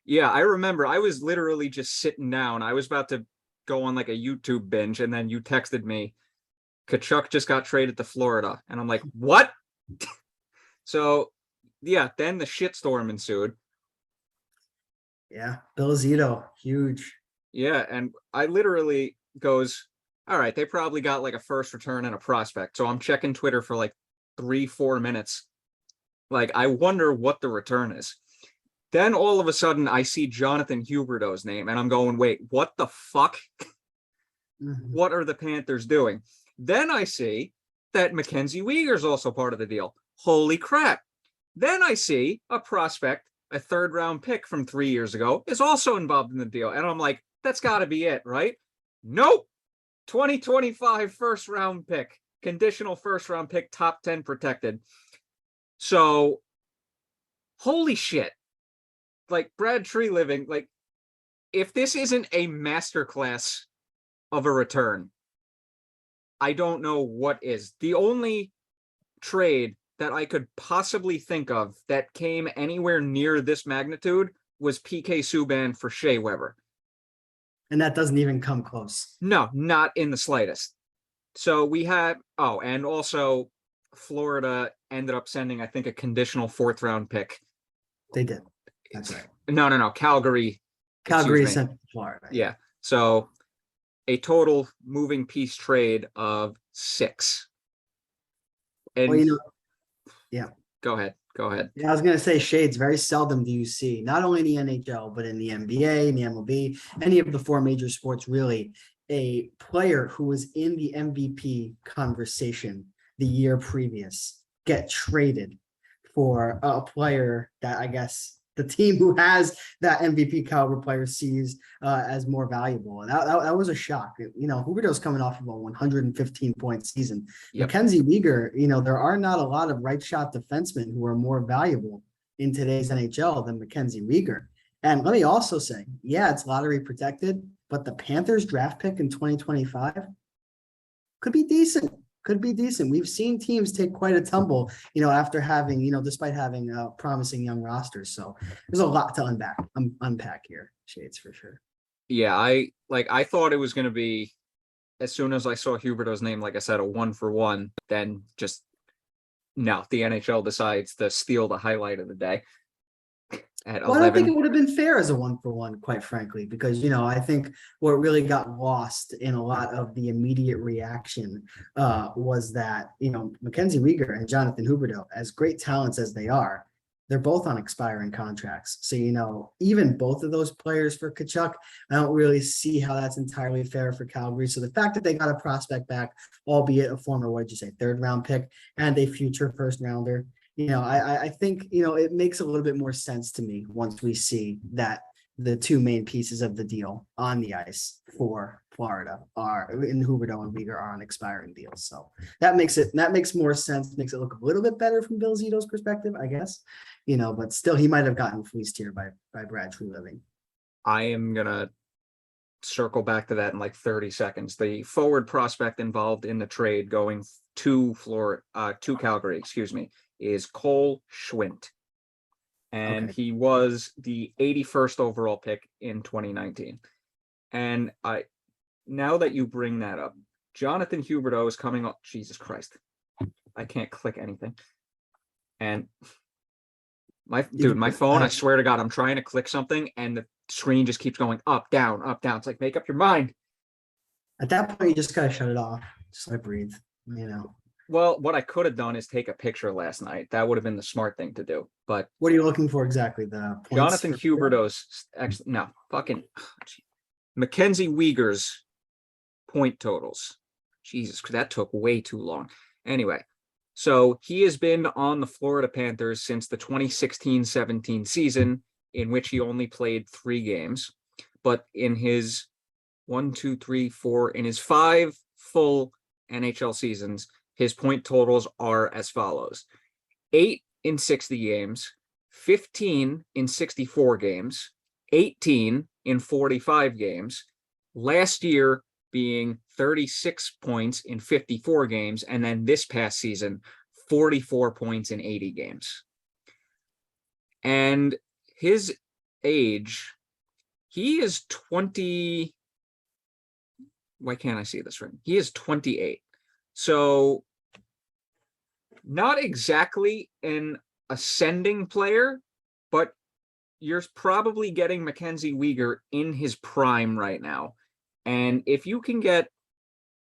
Yeah, I remember. I was literally just sitting down. I was about to go on like a YouTube binge, and then you texted me, Tkachuk just got traded to Florida. And I'm like, what? So, yeah, then the shitstorm ensued. Yeah, Bill Zito, huge. Yeah, and I literally goes, all right, they probably got like a first return and a prospect. So I'm checking Twitter for like 3-4 minutes. Like, I wonder what the return is. Then all of a sudden, I see Jonathan Huberdeau's name, and I'm going, wait, what the fuck? What are the Panthers doing? Then I see that Mackenzie Weegar's also part of the deal. Holy crap. Then I see a prospect, a third-round pick from 3 years ago, is also involved in the deal. And I'm like, that's got to be it, right? Nope. 2025 first-round pick, conditional first-round pick, top 10 protected. So, holy shit. Like, Brad Treliving, like, if this isn't a masterclass of a return, I don't know what is. The only trade that I could possibly think of that came anywhere near this magnitude was PK Subban for Shea Weber. And that doesn't even come close. No, not in the slightest. So we had, and also Florida ended up sending, I think, a conditional 4th-round pick. They did. That's right. No. Calgary sent to Florida. Yeah. So a total moving piece trade of 6. And well, yeah. Go ahead. Yeah, I was going to say, Shades, very seldom do you see, not only in the NHL, but in the NBA, in the MLB, any of the 4 major sports, really, a player who was in the MVP conversation the year previous get traded for a player that I guess the team who has that MVP caliber player sees as more valuable. And that was a shock. Huberdeau's coming off of a 115-point season. Yep. Mackenzie Weegar, there are not a lot of right shot defensemen who are more valuable in today's NHL than Mackenzie Weegar. And let me also say, yeah, it's lottery protected, but the Panthers draft pick in 2025 could be decent. We've seen teams take quite a tumble, after having, despite having promising young rosters. So there's a lot to unpack here, Shades, for sure. Yeah, I thought it was going to be, as soon as I saw Huberdeau's name, like I said, a 1-for-1, then just, no, the NHL decides to steal the highlight of the day. Well, I don't think it would have been fair as a 1-for-1, quite frankly, because, I think what really got lost in a lot of the immediate reaction was that, Mackenzie Weegar and Jonathan Huberdeau, as great talents as they are, they're both on expiring contracts. So, even both of those players for Tkachuk, I don't really see how that's entirely fair for Calgary. So the fact that they got a prospect back, albeit a former, 3rd-round pick and a future first-rounder, I think, it makes a little bit more sense to me once we see that the 2 main pieces of the deal on the ice for Florida are in Huberdeau and Weegar are on expiring deals. So that makes more sense, makes it look a little bit better from Bill Zito's perspective, I guess, but still he might have gotten fleeced here by Brad Treliving. I am going to circle back to that in like 30 seconds. The forward prospect involved in the trade going to Calgary, is Cole Schwindt. And he was the 81st overall pick in 2019. And now that you bring that up, Jonathan Huberdeau is coming up. Jesus Christ. I can't click anything. And my phone, I swear to God, I'm trying to click something and the screen just keeps going up, down, up, down. It's like, make up your mind. At that point, you just got to shut it off. Just let it breathe, Well, what I could have done is take a picture last night. That would have been the smart thing to do. But what are you looking for exactly? The points Jonathan Huberdeau's Mackenzie Weegar's point totals. Jesus, that took way too long. Anyway, so he has been on the Florida Panthers since the 2016-17 season, in which he only played 3 games. But in his 5 full NHL seasons, his point totals are as follows: 8 in 60 games, 15 in 64 games, 18 in 45 games, last year being 36 points in 54 games, and then this past season, 44 points in 80 games. And his age, he is 20. Why can't I see this ring? He is 28. So not exactly an ascending player, but you're probably getting Mackenzie Weegar in his prime right now. And if you can get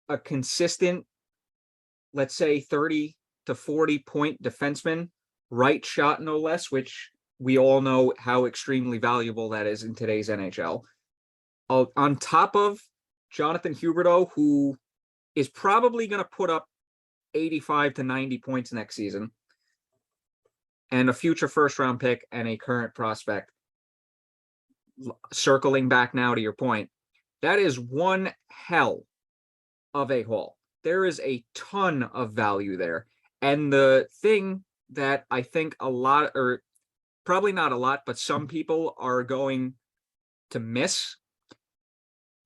a consistent, let's say 30 to 40 point defenseman, right shot no less, which we all know how extremely valuable that is in today's NHL, on top of Jonathan Huberdeau, who is probably going to put up 85 to 90 points next season, and a future first round pick and a current prospect. Circling back now to your point, that is one hell of a haul. There is a ton of value there. And the thing that I think a lot, or probably not a lot, but some people are going to miss,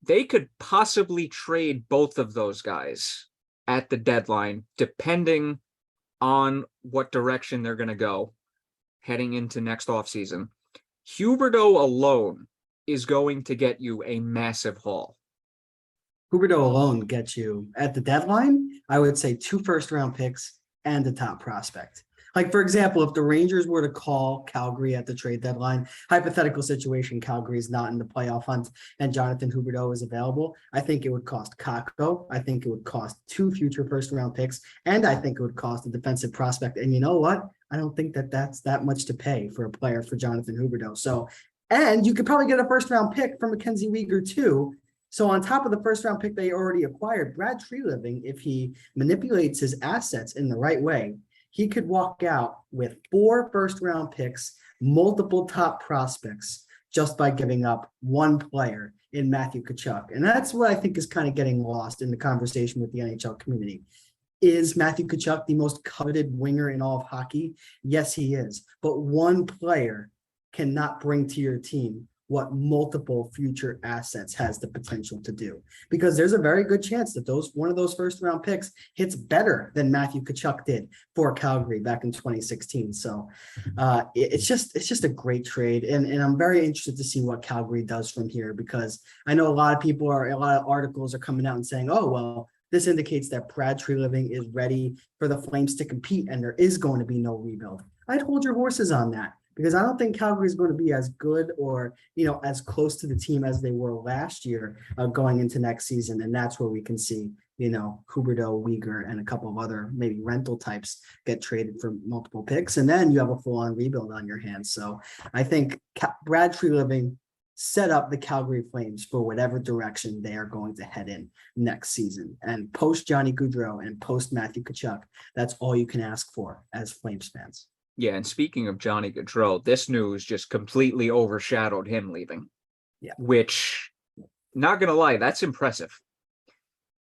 they could possibly trade both of those guys at the deadline, depending on what direction they're going to go heading into next offseason. Huberdeau alone is going to get you a massive haul. Huberdeau alone gets you at the deadline, I would say 2 first-round picks and a top prospect. Like, for example, if the Rangers were to call Calgary at the trade deadline, hypothetical situation, Calgary is not in the playoff hunt and Jonathan Huberdeau is available, I think it would cost Kakko. I think it would cost 2 future first-round picks, and I think it would cost a defensive prospect. And you know what? I don't think that that's that much to pay for a player for Jonathan Huberdeau. So, and you could probably get a first-round pick from Mackenzie Weegar too. So on top of the first-round pick they already acquired, Brad Treliving, if he manipulates his assets in the right way, he could walk out with 4 first-round picks, multiple top prospects, just by giving up 1 player in Matthew Tkachuk. And that's what I think is kind of getting lost in the conversation with the NHL community. Is Matthew Tkachuk the most coveted winger in all of hockey? Yes, he is. But 1 player cannot bring to your team what multiple future assets has the potential to do, because there's a very good chance that one of those first round picks hits better than Matthew Tkachuk did for Calgary back in 2016. So it's just a great trade. And I'm very interested to see what Calgary does from here, because I know a lot of articles are coming out and saying, oh, well, this indicates that Brad Treliving is ready for the Flames to compete and there is going to be no rebuild. I'd hold your horses on that, because I don't think Calgary is going to be as good or, as close to the team as they were last year going into next season. And that's where we can see, Huberdeau, Weegar, and a couple of other maybe rental types get traded for multiple picks. And then you have a full-on rebuild on your hands. So I think Brad Treliving set up the Calgary Flames for whatever direction they are going to head in next season. And post Johnny Gaudreau and post Matthew Tkachuk, that's all you can ask for as Flames fans. Yeah, and speaking of Johnny Gaudreau, this news just completely overshadowed him leaving. Yeah. Which, not going to lie, that's impressive.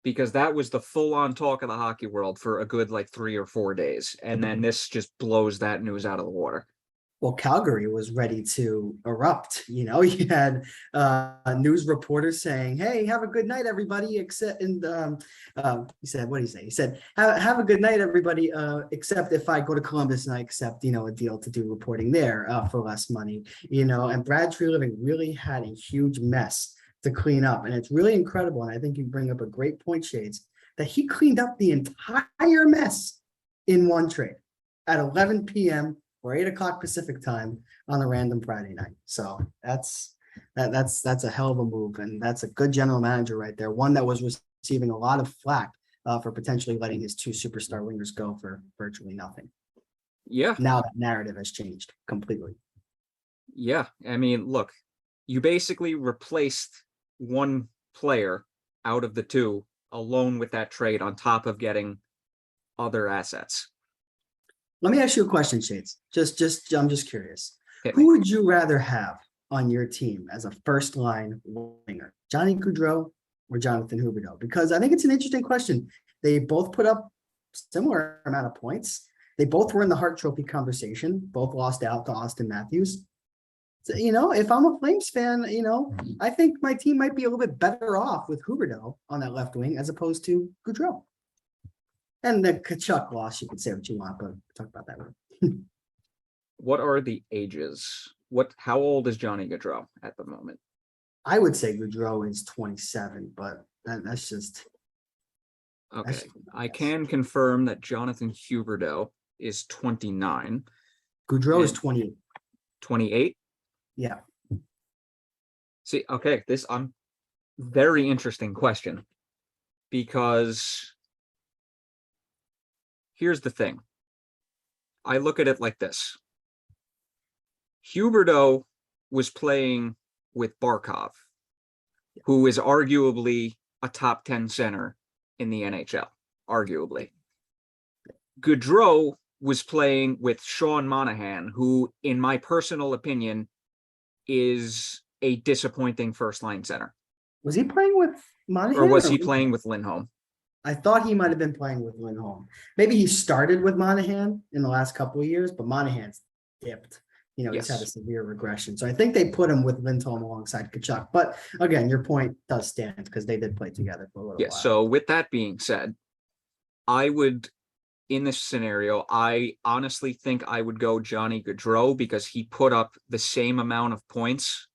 Because that was the full-on talk of the hockey world for a good 3 or 4 days. And then this just blows that news out of the water. Well, Calgary was ready to erupt. You had news reporters saying, "Hey, have a good night, everybody." Except, he said, "What did he say?" He said, "Have a good night, everybody. Except if I go to Columbus and I accept, a deal to do reporting there for less money." And Brad Treliving really had a huge mess to clean up, and it's really incredible. And I think you bring up a great point, Shades, that he cleaned up the entire mess in one trade at 11 p.m. or 8 o'clock Pacific time on a random Friday night. So that's a hell of a move. And that's a good general manager right there. One that was receiving a lot of flack for potentially letting his 2 superstar wingers go for virtually nothing. Yeah. Now that narrative has changed completely. Yeah. I mean, look, you basically replaced 1 player out of the 2 alone with that trade on top of getting other assets. Let me ask you a question, Shades. I'm just curious. Hit Who me. would you rather have on your team as a first line winger, Johnny Gaudreau or Jonathan Huberdeau? Because I think it's an interesting question. They both put up similar amount of points. They both were in the Hart Trophy conversation. Both lost out to Austin Matthews. So, if I'm a Flames fan, I think my team might be a little bit better off with Huberdeau on that left wing as opposed to Gaudreau. And the Tkachuk loss, you can say what you want, but talk about that one. What are the ages? how old is Johnny Gaudreau at the moment? I would say Gaudreau is 27, but that's just Okay, just I guess. can confirm that Jonathan Huberdeau is 29. Gaudreau is And 28. 28. Yeah. See, okay, this very interesting question, because here's the thing. I look at it like this. Huberdeau was playing with Barkov, who is arguably a top 10 center in the NHL, arguably. Gaudreau was playing with Sean Monahan, who, in my personal opinion, is a disappointing first-line center. Was he playing with Monahan? Or was he playing with Lindholm? I thought he might have been playing with Lindholm. Maybe he started with Monahan in the last couple of years, but Monahan's dipped. You know, he's had a severe regression. So I think they put him with Lindholm alongside Tkachuk. But again, your point does stand because they did play together for a little while. So with that being said, I would, in this scenario, I honestly think I would go Johnny Gaudreau, because he put up the same amount of points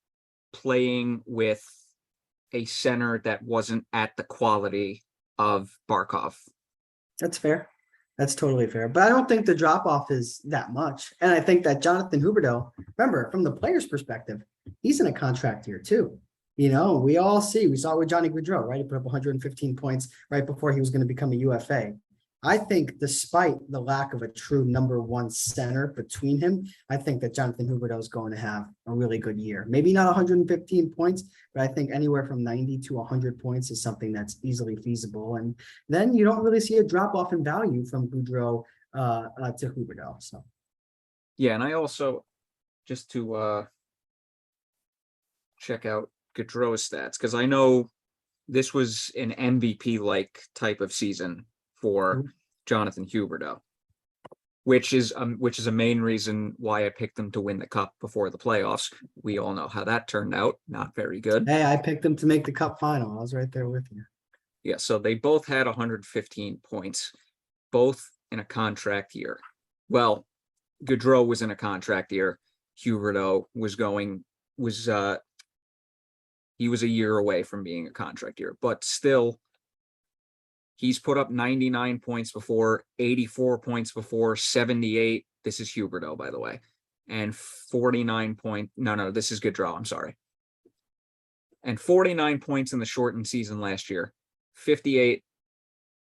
playing with a center that wasn't at the quality of Barkov. That's fair. That's totally fair. But I don't think the drop off is that much. And I think that Jonathan Huberdeau, remember, from the player's perspective, he's in a contract year too. You know, we saw with Johnny Gaudreau, right? He put up 115 points right before he was going to become a UFA. I think despite the lack of a true number one center between him, I think that Jonathan Huberdeau is going to have a really good year. Maybe not 115 points, but I think anywhere from 90 to 100 points is something that's easily feasible. And then you don't really see a drop off in value from Gaudreau to Huberdeau. So, yeah, and I also, just to check out Gaudreau's stats, because I know this was an MVP-like type of season for Jonathan Huberdeau, which is a main reason why I picked them to win the cup before the playoffs. We all know how that turned out. Not very good. hey, I picked them to make the cup final. I was right there with you. Yeah, so they both had 115 points, both in a contract year. Well, Gaudreau was in a contract year. Huberdeau he was a year away from being a contract year, but still, he's put up 99 points before, 84 points before, 78. This is Huberdeau, by the way. And 49 point. No, this is Gaudreau. I'm sorry. And 49 points in the shortened season last year, 58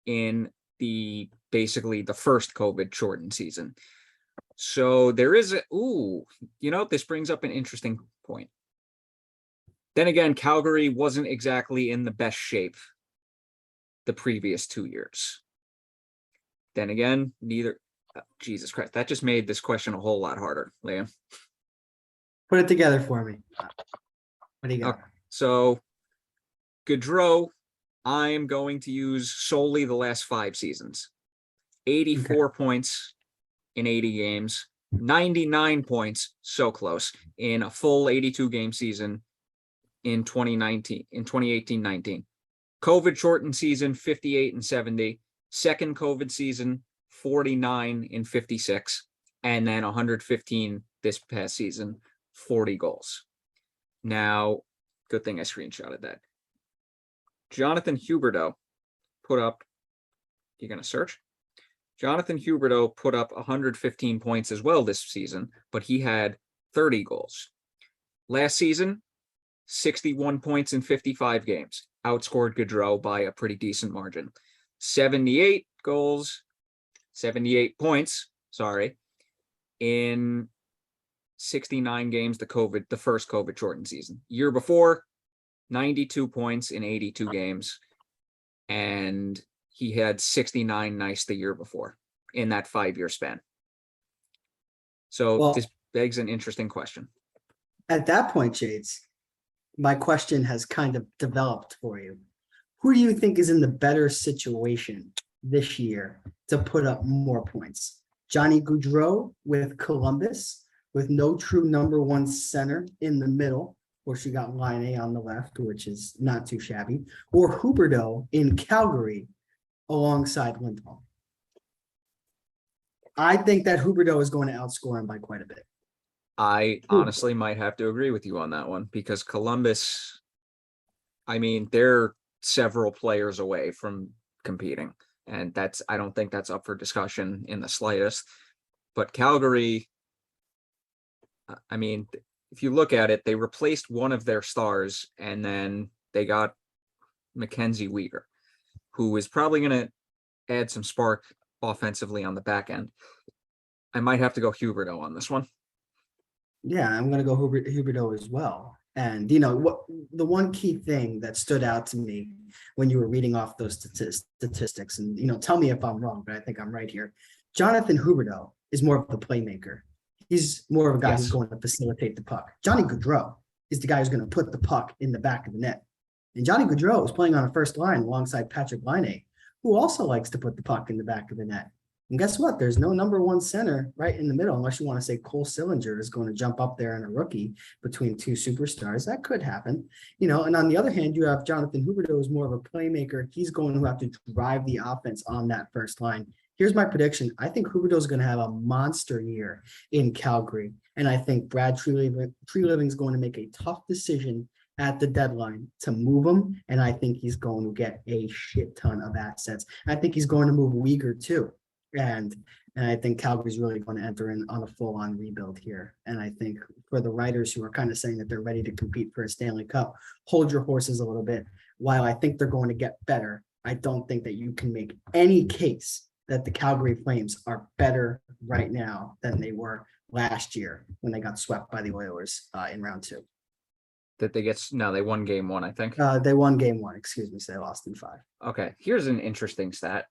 in basically the first COVID shortened season. So there is this brings up an interesting point. Then again, Calgary wasn't exactly in the best shape the previous 2 years. Then again, Jesus Christ, that just made this question a whole lot harder, Liam. Put it together for me. What do you got? Okay, so Gaudreau, I am going to use solely the last 5 seasons. 84 points in 80 games, 99 points, so close, in a full 82 game season in 2018-19. COVID shortened season, 58 and 70. Second COVID season, 49 and 56. And then 115 this past season, 40 goals. Now, good thing I screenshotted that. Jonathan Huberdeau put up, you're going to search? Jonathan Huberdeau put up 115 points as well this season, but he had 30 goals. Last season, 61 points in 55 games. Outscored Gaudreau by a pretty decent margin. 78 points, in 69 games, the first COVID shortened season. Year before, 92 points in 82 games. And he had 69 nice the year before in that 5-year span. So this begs an interesting question. At that point, Shades, my question has kind of developed for you. Who do you think is in the better situation this year to put up more points? Johnny Gaudreau with Columbus, with no true number one center in the middle, or she got line A on the left, which is not too shabby, or Huberdeau in Calgary alongside Lindholm? I think that Huberdeau is going to outscore him by quite a bit. I honestly might have to agree with you on that one because Columbus, I mean, they're several players away from competing. And I don't think that's up for discussion in the slightest. But Calgary, I mean, if you look at it, they replaced one of their stars and then they got Mackenzie Weegar, who is probably going to add some spark offensively on the back end. I might have to go Huberdeau on this one. Yeah, I'm going to go Huberdeau as well. And, what the one key thing that stood out to me when you were reading off those statistics, and, tell me if I'm wrong, but I think I'm right here. Jonathan Huberdeau is more of a playmaker. He's more of a guy who's going to facilitate the puck. Johnny Gaudreau is the guy who's going to put the puck in the back of the net. And Johnny Gaudreau is playing on a first line alongside Patrick Laine, who also likes to put the puck in the back of the net. And guess what? There's no number one center right in the middle, unless you want to say Cole Sillinger is going to jump up there and a rookie between two superstars. That could happen, and on the other hand, you have Jonathan Huberdeau, who's more of a playmaker. He's going to have to drive the offense on that first line. Here's my prediction. I think Huberdeau is going to have a monster year in Calgary. And I think Brad Treliving is going to make a tough decision at the deadline to move him. And I think he's going to get a shit ton of assets. I think he's going to move Weegar too. And I think Calgary's really going to enter in on a full-on rebuild here. And I think for the writers who are kind of saying that they're ready to compete for a Stanley Cup, hold your horses a little bit. While I think they're going to get better, I don't think that you can make any case that the Calgary Flames are better right now than they were last year when they got swept by the Oilers in round 2. They won game 1, I think. They won game 1, excuse me, so they lost in 5. Okay, here's an interesting stat.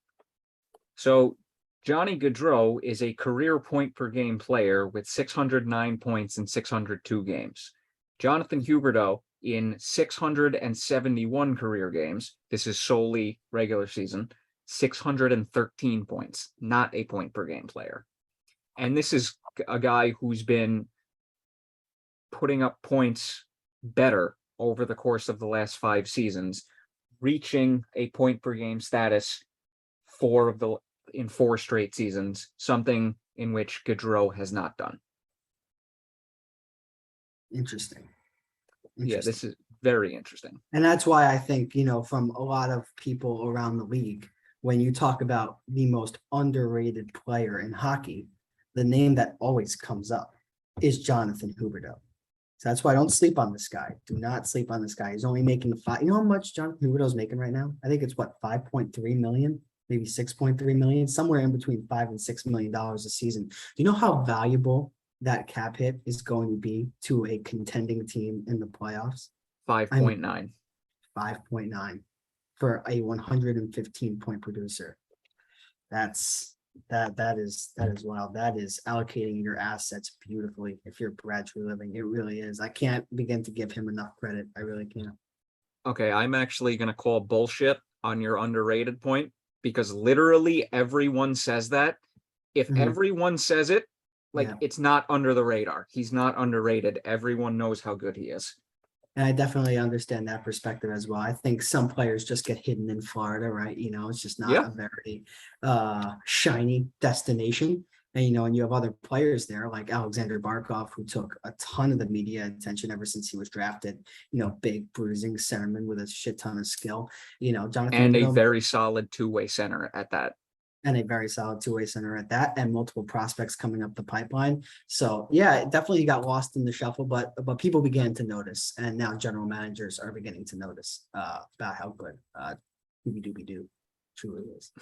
So Johnny Gaudreau is a career point per game player with 609 points in 602 games. Jonathan Huberdeau in 671 career games, this is solely regular season, 613 points, not a point per game player. And this is a guy who's been putting up points better over the course of the last 5 seasons, reaching a point per game status in 4 straight seasons, something in which Gaudreau has not done. Interesting. Yeah, this is very interesting. And that's why I think, from a lot of people around the league, when you talk about the most underrated player in hockey, the name that always comes up is Jonathan Huberdeau. So that's why I don't sleep on this guy. Do not sleep on this guy. He's only making you know how much Jonathan Huberdeau's making right now? I think it's 5.3 million, maybe 6.3 million, somewhere in between $5 and $6 million a season. Do you know how valuable that cap hit is going to be to a contending team in the playoffs? 5.9. 5.9 for a 115 point producer. That is wild. That is allocating your assets beautifully. If you're Brad Treliving, it really is. I can't begin to give him enough credit. I really can't. Okay, I'm actually going to call bullshit on your underrated point because literally everyone says that. If everyone says it, it's not under the radar. He's not underrated. Everyone knows how good he is. And I definitely understand that perspective as well. I think some players just get hidden in Florida, right? It's just not a very shiny destination. And, and you have other players there like Alexander Barkov, who took a ton of the media attention ever since he was drafted, big bruising centerman with a shit ton of skill, Jonathan. And a very solid two-way center at that. And a very solid two-way center at that, and multiple prospects coming up the pipeline. So yeah, definitely he got lost in the shuffle, but people began to notice, and now general managers are beginning to notice about how good Doobie Doobie Doo truly is.